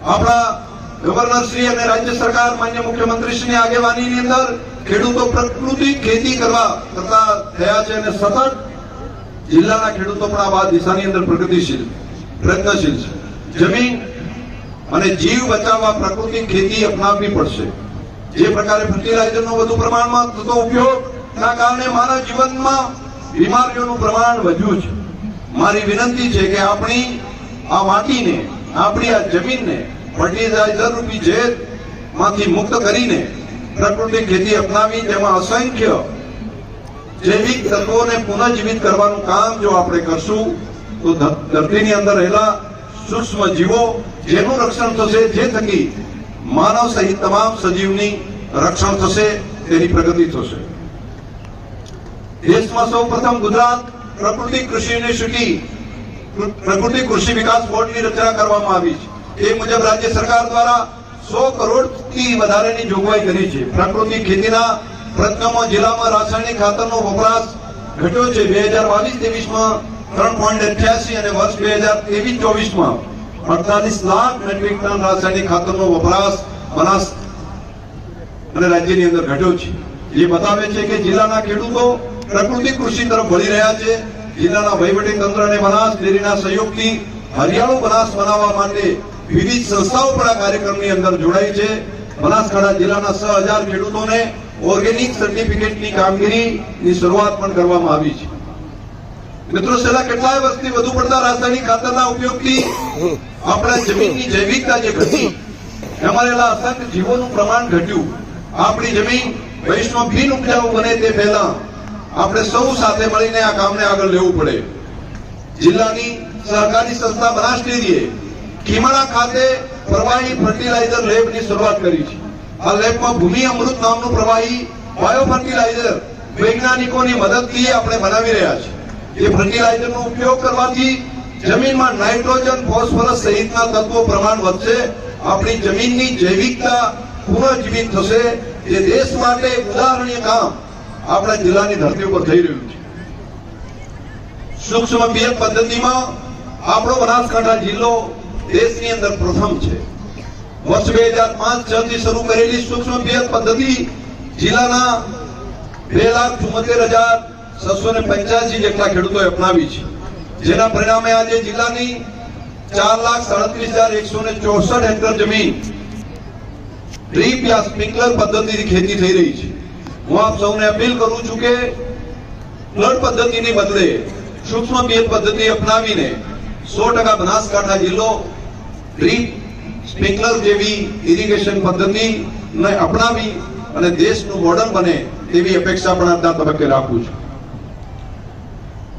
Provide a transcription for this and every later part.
આપણા ગવર્નર શ્રી અને રાજ્ય સરકાર માન્ય મુખ્યમંત્રી શ્રીની આગેવાનીની અંદર ખેડૂતો પ્રાકૃતિક ખેતી કરતા થયા છે અને સતત જિલ્લાના ખેડૂતો પણ આ દિશાની અંદર પ્રયત્નશીલ છે। જમીન અને જીવ બચાવવા પ્રાકૃતિક ખેતી અપનાવવી પડશે। જે પ્રકારે ફર્ટિલાઇઝરનો વધુ પ્રમાણમાં થતો ઉપયોગના કારણે માનવ જીવનમાં બીમારીઓનું પ્રમાણ વધ્યું છે। મારી વિનંતી છે કે આપણી આ માટીને, આપણી આ જમીનને ફર્ટિલાઇઝર રૂપી ઝેરમાંથી મુક્ત કરીને પ્રાકૃતિક ખેતી અપનાવી તેમાં અસંખ્ય જૈવિક તત્વોને પુનઃજીવિત કરવાનું કામ જો આપણે કરશું તો ધરતીની અંદર રહેલા સૂક્ષ્મ જીવો જેનું રક્ષણ થશે, જે થકી માનવ સહિત તમામ સજીવની રક્ષણ થશે, તેની પ્રગતિ થશે। દેશમાં સૌ પ્રથમ ગુજરાત પ્રાકૃતિક કૃષિ યુનિવર્સિટી, પ્રાકૃતિક કૃષિ વિકાસ બોર્ડની રચના કરવામાં આવી છે। એ મુજબ રાજ્ય સરકાર દ્વારા 100 કરોડથી વધારેની જોગવાઈ કરી છે। પ્રાકૃતિક ખેતીના પ્રથમ જિલ્લામાં રાસાયણિક ખાતરનો વપરાશ ઘટ્યો છે। 2022-23માં 3.88 અને વર્ષ 2023-24માં 48 લાખ મેટ્રિક ટન રાસાયણિક ખાતરનો વપરાશ બનાસ અને રાજ્યની અંદર ઘટ્યો છે। જે બતાવે છે કે જિલ્લાના ખેડૂતો પ્રાકૃતિક કૃષિ તરફ વળી રહ્યા છે। જિલ્લાના વહીવટી તંત્ર અને બનાસ ડેરીના સહયોગથી હરિયાળું બનાસ બનાવવા માટે વિવિધ સંસ્થાઓ પણ આ કાર્યક્રમની અંદર જોડાઈ છે। બનાસકાંઠા જિલ્લાના 6000 ખેડૂતોને ઓર્ગેનિક સર્ટિફિકેટની કામગીરીની શરૂઆત પણ કરવામાં આવી છે। મિત્રો, છેલ્લા કેટલાય વર્ષથી વધુ પડતા રાસાયણિક ખાતરના ઉપયોગથી આપણા જમીનની જૈવિકતા જે ઘટી, એમાં રહેલા અસંખ્ય જીવોનું પ્રમાણ ઘટ્યું। આપણી જમીન ભવિષ્યમાં બિન ઉપજાઉ બને તે પહેલા આપણે સૌ સાથે મળીને આ કામને આગળ લેવું પડે। જિલ્લાની સહકારી સંસ્થા બનાસ ડેરીએ કીમાણા ખાતે પ્રવાહી ફર્ટિલાઇઝર લેબની શરૂઆત કરી છે। આ લેબમાં ભૂમિ અમૃત નામનું પ્રવાહી બાયો ફર્ટિલાઇઝર વૈજ્ઞાનિકોની મદદથી આપણે બનાવી રહ્યા છીએ। એ ફર્ટિલાઇઝરનો ઉપયોગ કરવાથી જમીનમાં નાઇટ્રોજન, ફોસ્ફરસ સહિતના તત્વો પ્રમાણ વધશે। આપણી જમીનની જૈવિકતા પુનઃજીવિત થશે। જે દેશ માટે ઉદાહરણીય કામ આપણા જિલ્લાની ધરતી ઉપર થઈ રહ્યું છે। સૂક્ષ્મ પિયત પદ્ધતિમાં આપણો બનાસકાંઠા જિલ્લો દેશની અંદર પ્રથમ છે। વર્ષ 2005-06 થી શરૂ કરેલી સૂક્ષ્મ પિયત પદ્ધતિ જિલ્લાના 2,74,685 જેટલા ખેડૂતોએ અપનાવી છે। જેના પરિણામે આજે જિલ્લાની 4,37,164 હેક્ટર જમીન ડ્રીપ યા સ્પ્રિંકલર પદ્ધતિથી ખેતી થઈ રહી છે। હું આપ સૌને અપીલ કરું છું કે ફ્લડ પદ્ધતિની બદલે સૂક્ષ્મ પિયત પદ્ધતિ અપનાવીને 100% બનાસકાંઠા જિલ્લો ડ્રીપ સ્પ્રિંકલર જેવી ઇરિગેશન પદ્ધતિને અપનાવી અને દેશનું મોડલ બને તેવી અપેક્ષા પણ આજના તબક્કે રાખું છું।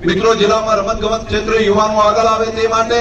મિત્રો, જિલ્લામાં રમતગમત ક્ષેત્રે યુવાનો આગળ આવે તે માટે